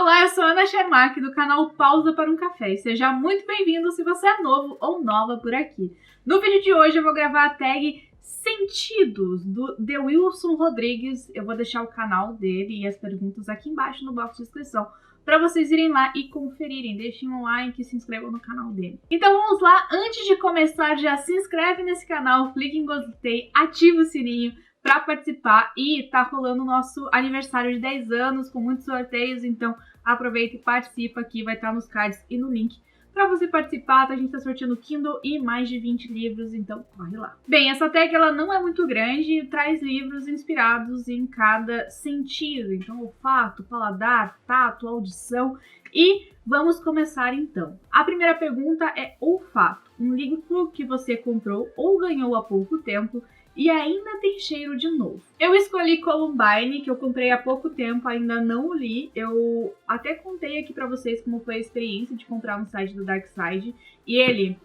Olá, eu sou a Ana Shermack do canal Pausa para um Café e seja muito bem-vindo se você é novo ou nova por aqui. No vídeo de hoje eu vou gravar a tag Sentidos do The Wilson Rodrigues. Eu vou deixar o canal dele e as perguntas aqui embaixo no box de descrição para vocês irem lá e conferirem. Deixem um like e se inscrevam no canal dele. Então vamos lá, antes de começar já se inscreve nesse canal, clique em gostei, ativa o sininho para participar e tá rolando o nosso aniversário de 10 anos com muitos sorteios, então aproveita e participa aqui, vai estar nos cards e no link para você participar. A gente tá sorteando Kindle e mais de 20 livros, então corre lá. Bem, essa tag ela não é muito grande e traz livros inspirados em cada sentido, então olfato, paladar, tato, audição e vamos começar então. A primeira pergunta é olfato, um livro que você comprou ou ganhou há pouco tempo e ainda tem cheiro de novo. Eu escolhi Columbine, que eu comprei há pouco tempo, ainda não o li. Eu até contei aqui pra vocês como foi a experiência de comprar no site do Darkside. E ele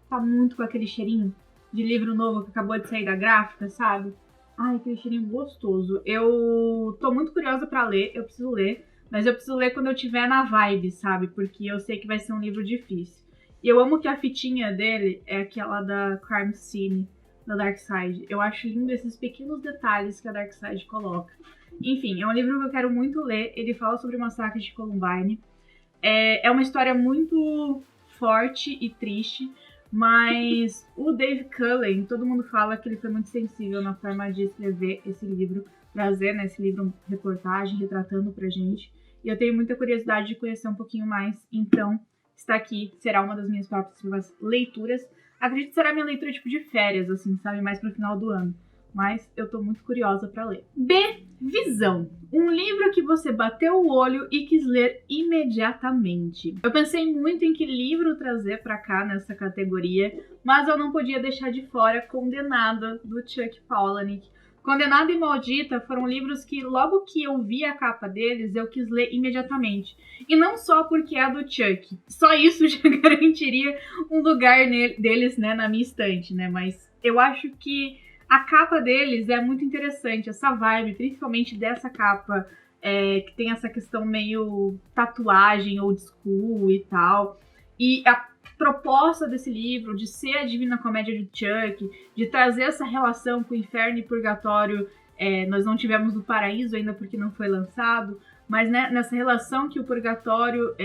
tá muito com aquele cheirinho de livro novo que acabou de sair da gráfica, sabe? Ai, aquele cheirinho gostoso. Eu tô muito curiosa pra ler, eu preciso ler. Mas eu preciso ler quando eu tiver na vibe, sabe? Porque eu sei que vai ser um livro difícil. E eu amo que a fitinha dele é aquela da Crime Scene da Darkside. Eu acho lindo esses pequenos detalhes que a Darkside coloca. Enfim, é um livro que eu quero muito ler. Ele fala sobre o massacre de Columbine. É uma história muito forte e triste, mas o Dave Cullen, todo mundo fala que ele foi muito sensível na forma de escrever esse livro, trazer, né, esse livro reportagem, retratando pra gente. E eu tenho muita curiosidade de conhecer um pouquinho mais, então está aqui, será uma das minhas próximas leituras. Acredito que será minha leitura tipo de férias, assim, sabe? Mais pro final do ano. Mas eu tô muito curiosa pra ler. B. Visão. Um livro que você bateu o olho e quis ler imediatamente. Eu pensei muito em que livro trazer pra cá nessa categoria, mas eu não podia deixar de fora Condenada, do Chuck Palahniuk. Condenada e Maldita foram livros que, logo que eu vi a capa deles, eu quis ler imediatamente. E não só porque é a do Chuck. Só isso já garantiria um lugar deles, né, na minha estante, né? Mas eu acho que a capa deles é muito interessante. Essa vibe, principalmente dessa capa, que tem essa questão meio tatuagem, old school e tal. E a proposta desse livro de ser a Divina Comédia de Chuck, de trazer essa relação com o inferno e purgatório, nós não tivemos o paraíso ainda porque não foi lançado, mas né, nessa relação que o purgatório,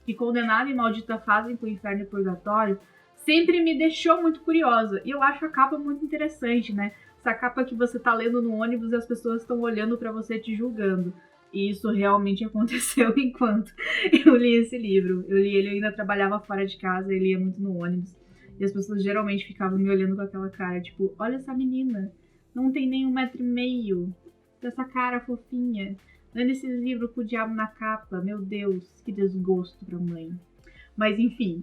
que Condenado e Maldita fazem com o inferno e purgatório, sempre me deixou muito curiosa. E eu acho a capa muito interessante, né? Essa capa que você tá lendo no ônibus e as pessoas estão olhando pra você te julgando. E isso realmente aconteceu enquanto eu li esse livro. Eu li ele, eu ainda trabalhava fora de casa, ele ia muito no ônibus. E as pessoas geralmente ficavam me olhando com aquela cara, tipo, olha essa menina, não tem nem 1,5 m, essa cara fofinha, lendo esse livro com o diabo na capa, meu Deus, que desgosto pra mãe. Mas enfim,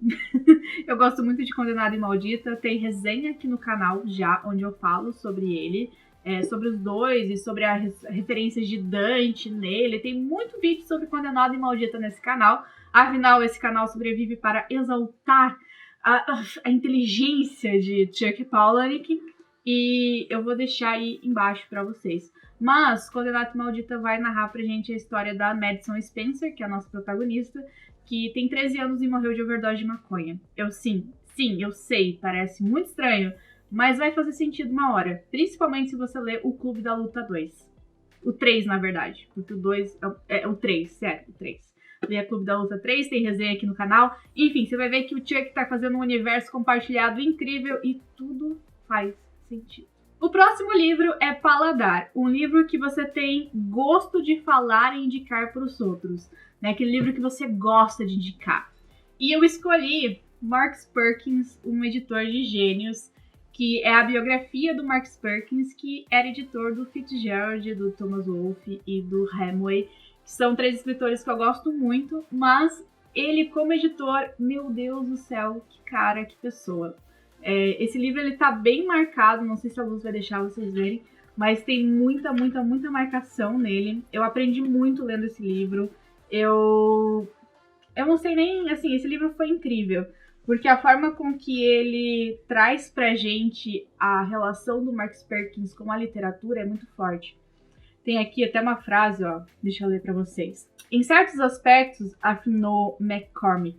eu gosto muito de Condenada e Maldita, tem resenha aqui no canal já, onde eu falo sobre ele. Sobre os dois e sobre as referências de Dante nele. Tem muito vídeo sobre Condenado e Maldita nesse canal. Afinal, esse canal sobrevive para exaltar a inteligência de Chuck Palahniuk. E eu vou deixar aí embaixo para vocês. Mas Condenado e Maldita vai narrar pra gente a história da Madison Spencer, que é a nossa protagonista, que tem 13 anos e morreu de overdose de maconha. Eu eu sei, parece muito estranho, mas vai fazer sentido uma hora. Principalmente se você ler o Clube da Luta 2. O 3, na verdade. Porque o 2 é o 3, sério, o 3. Leia Clube da Luta 3, tem resenha aqui no canal. Enfim, você vai ver que o Chuck tá fazendo um universo compartilhado incrível e tudo faz sentido. O próximo livro é Paladar. Um livro que você tem gosto de falar e indicar para os outros. Né? Aquele livro que você gosta de indicar. E eu escolhi Marx Perkins, um editor de gênios, que é a biografia do Marx Perkins, que era editor do Fitzgerald, do Thomas Wolfe e do Hemingway, que são 3 escritores que eu gosto muito, mas ele como editor, meu Deus do céu, que cara, que pessoa. Esse livro ele tá bem marcado, não sei se a luz vai deixar vocês verem, mas tem muita marcação nele. Eu aprendi muito lendo esse livro. Eu não sei nem, assim, esse livro foi incrível. Porque a forma com que ele traz pra gente a relação do Marx Perkins com a literatura é muito forte. Tem aqui até uma frase, ó, deixa eu ler pra vocês. Em certos aspectos, afirmou McCormick,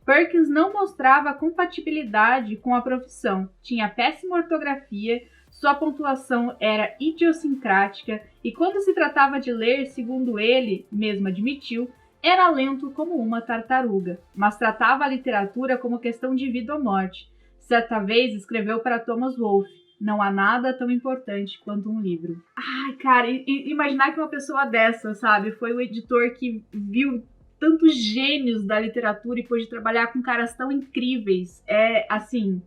Perkins não mostrava compatibilidade com a profissão, tinha péssima ortografia, sua pontuação era idiosincrática e quando se tratava de ler, segundo ele mesmo admitiu, era lento como uma tartaruga, mas tratava a literatura como questão de vida ou morte. Certa vez escreveu para Thomas Wolfe, não há nada tão importante quanto um livro. Ai, cara, imaginar que uma pessoa dessa, sabe, foi o editor que viu tantos gênios da literatura e pôde trabalhar com caras tão incríveis. É, assim,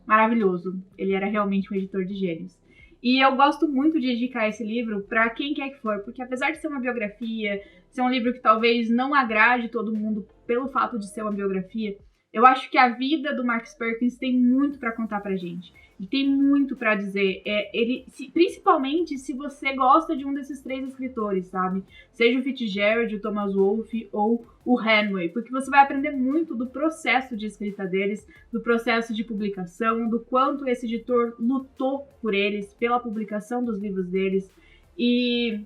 maravilhoso. Ele era realmente um editor de gênios. E eu gosto muito de dedicar esse livro para quem quer que for, porque apesar de ser uma biografia, ser um livro que talvez não agrade todo mundo pelo fato de ser uma biografia, eu acho que a vida do Marcus Perkins tem muito para contar pra gente. E tem muito para dizer. Principalmente se você gosta de um desses 3 escritores, sabe? Seja o Fitzgerald, o Thomas Wolfe ou o Hemingway. Porque você vai aprender muito do processo de escrita deles, do processo de publicação, do quanto esse editor lutou por eles, pela publicação dos livros deles. E,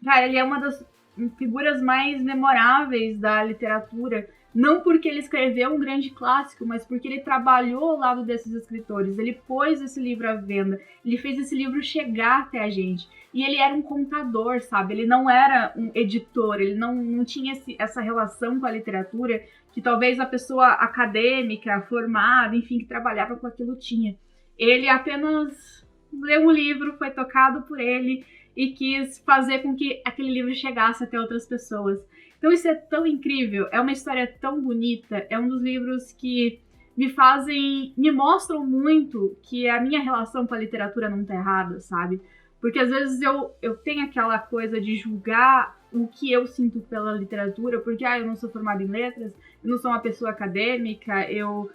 cara, ele é uma das figuras mais memoráveis da literatura. Não porque ele escreveu um grande clássico, mas porque ele trabalhou ao lado desses escritores. Ele pôs esse livro à venda, ele fez esse livro chegar até a gente. E ele era um contador, sabe? Ele não era um editor, ele não tinha essa relação com a literatura que talvez a pessoa acadêmica, formada, enfim, que trabalhava com aquilo tinha. Ele apenas leu um livro, foi tocado por ele e quis fazer com que aquele livro chegasse até outras pessoas. Então isso é tão incrível, é uma história tão bonita, é um dos livros que me mostram muito que a minha relação com a literatura não tá errada, sabe? Porque às vezes eu tenho aquela coisa de julgar o que eu sinto pela literatura, porque eu não sou formada em letras, eu não sou uma pessoa acadêmica, eu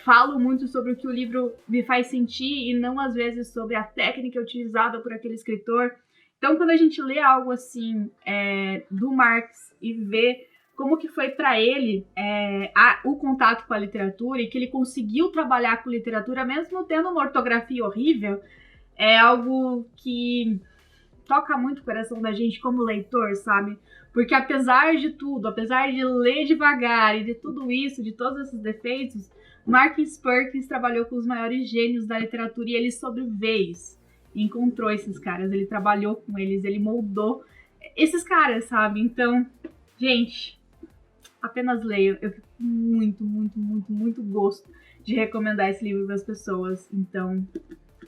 falo muito sobre o que o livro me faz sentir e não às vezes sobre a técnica utilizada por aquele escritor. Então, quando a gente lê algo assim do Marx e vê como que foi para ele o contato com a literatura e que ele conseguiu trabalhar com literatura mesmo tendo uma ortografia horrível, é algo que toca muito o coração da gente como leitor, sabe? Porque apesar de tudo, apesar de ler devagar e de tudo isso, de todos esses defeitos, Marcus Perkins trabalhou com os maiores gênios da literatura e ele sobreveio isso. Encontrou esses caras, ele trabalhou com eles, ele moldou esses caras, sabe? Então, gente, apenas leiam. Eu fico muito gosto de recomendar esse livro para as pessoas. Então,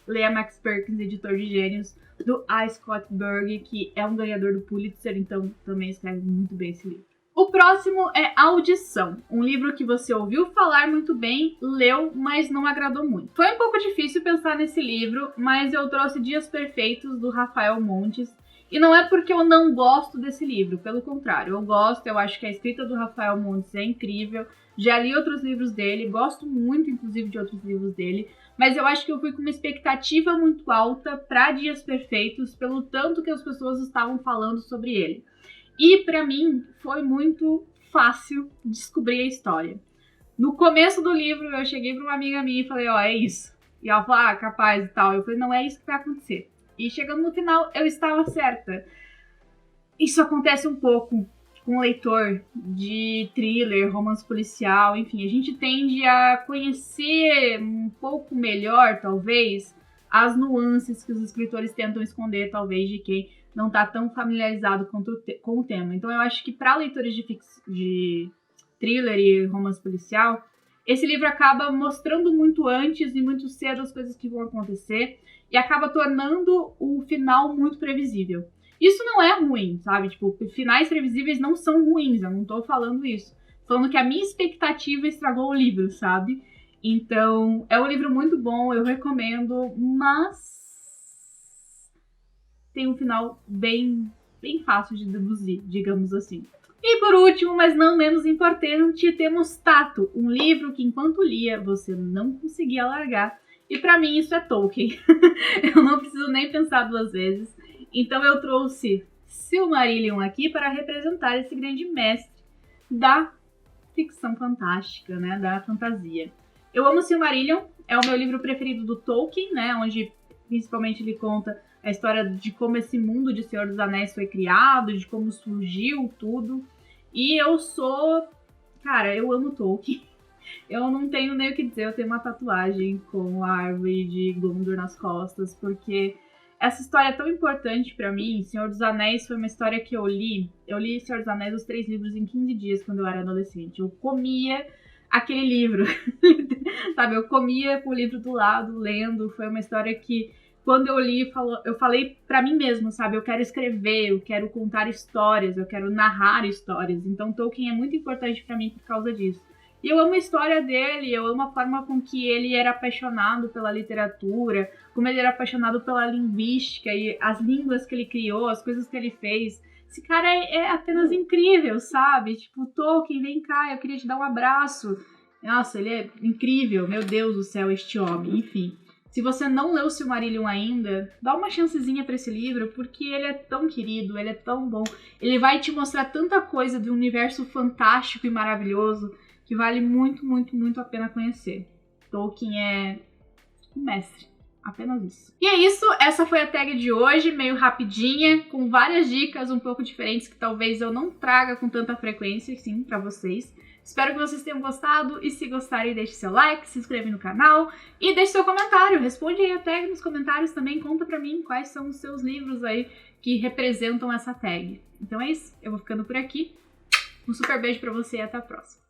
leia Max Perkins, editor de gênios, do A. Scott Berg, que é um ganhador do Pulitzer, então também escreve muito bem esse livro. O próximo é Audição, um livro que você ouviu falar muito bem, leu, mas não agradou muito. Foi um pouco difícil pensar nesse livro, mas eu trouxe Dias Perfeitos, do Rafael Montes, e não é porque eu não gosto desse livro, pelo contrário, eu gosto, eu acho que a escrita do Rafael Montes é incrível, já li outros livros dele, gosto muito, inclusive, de outros livros dele, mas eu acho que eu fui com uma expectativa muito alta para Dias Perfeitos, pelo tanto que as pessoas estavam falando sobre ele. E para mim foi muito fácil descobrir a história. No começo do livro eu cheguei para uma amiga minha e falei, é isso. E ela falou, capaz e tal. Eu falei, não é isso que vai acontecer. E chegando no final eu estava certa. Isso acontece um pouco com o leitor de thriller, romance policial, enfim. A gente tende a conhecer um pouco melhor, talvez, as nuances que os escritores tentam esconder, talvez, de quem não está tão familiarizado com o tema. Então eu acho que para leitores de thriller e romance policial, esse livro acaba mostrando muito antes e muito cedo as coisas que vão acontecer e acaba tornando o final muito previsível. Isso não é ruim, sabe? Tipo, finais previsíveis não são ruins, eu não tô falando isso. Tô falando que a minha expectativa estragou o livro, sabe? Então, é um livro muito bom, eu recomendo, mas tem um final bem fácil de deduzir, digamos assim. E por último, mas não menos importante, temos Tato, um livro que enquanto lia você não conseguia largar. E pra mim isso é Tolkien. Eu não preciso nem pensar 2 vezes. Então eu trouxe Silmarillion aqui para representar esse grande mestre da ficção fantástica, né, da fantasia. Eu amo Silmarillion, é o meu livro preferido do Tolkien, né, onde principalmente ele conta a história de como esse mundo de Senhor dos Anéis foi criado, de como surgiu tudo. E eu sou... Cara, eu amo Tolkien. Eu não tenho nem o que dizer, eu tenho uma tatuagem com a árvore de Gondor nas costas, porque essa história é tão importante pra mim. Senhor dos Anéis foi uma história que eu li. Eu li Senhor dos Anéis, os 3 livros, em 15 dias, quando eu era adolescente. Eu comia aquele livro, sabe? Eu comia com o livro do lado, lendo. Foi uma história que, quando eu li, eu falei pra mim mesmo, sabe? Eu quero escrever, eu quero contar histórias, eu quero narrar histórias. Então Tolkien é muito importante pra mim por causa disso. E eu amo a história dele, eu amo a forma com que ele era apaixonado pela literatura, como ele era apaixonado pela linguística e as línguas que ele criou, as coisas que ele fez. Esse cara é apenas incrível, sabe? Tipo, Tolkien, vem cá, eu queria te dar um abraço. Nossa, ele é incrível, meu Deus do céu, este homem. Enfim, se você não leu Silmarillion ainda, dá uma chancezinha pra esse livro, porque ele é tão querido, ele é tão bom. Ele vai te mostrar tanta coisa de um universo fantástico e maravilhoso, que vale muito, muito, muito a pena conhecer. Tolkien é um mestre. Apenas isso. E é isso, essa foi a tag de hoje, meio rapidinha, com várias dicas um pouco diferentes que talvez eu não traga com tanta frequência, sim, pra vocês. Espero que vocês tenham gostado e se gostarem, deixe seu like, se inscreve no canal e deixe seu comentário. Responde aí a tag nos comentários também, conta pra mim quais são os seus livros aí que representam essa tag. Então é isso, eu vou ficando por aqui. Um super beijo pra você e até a próxima.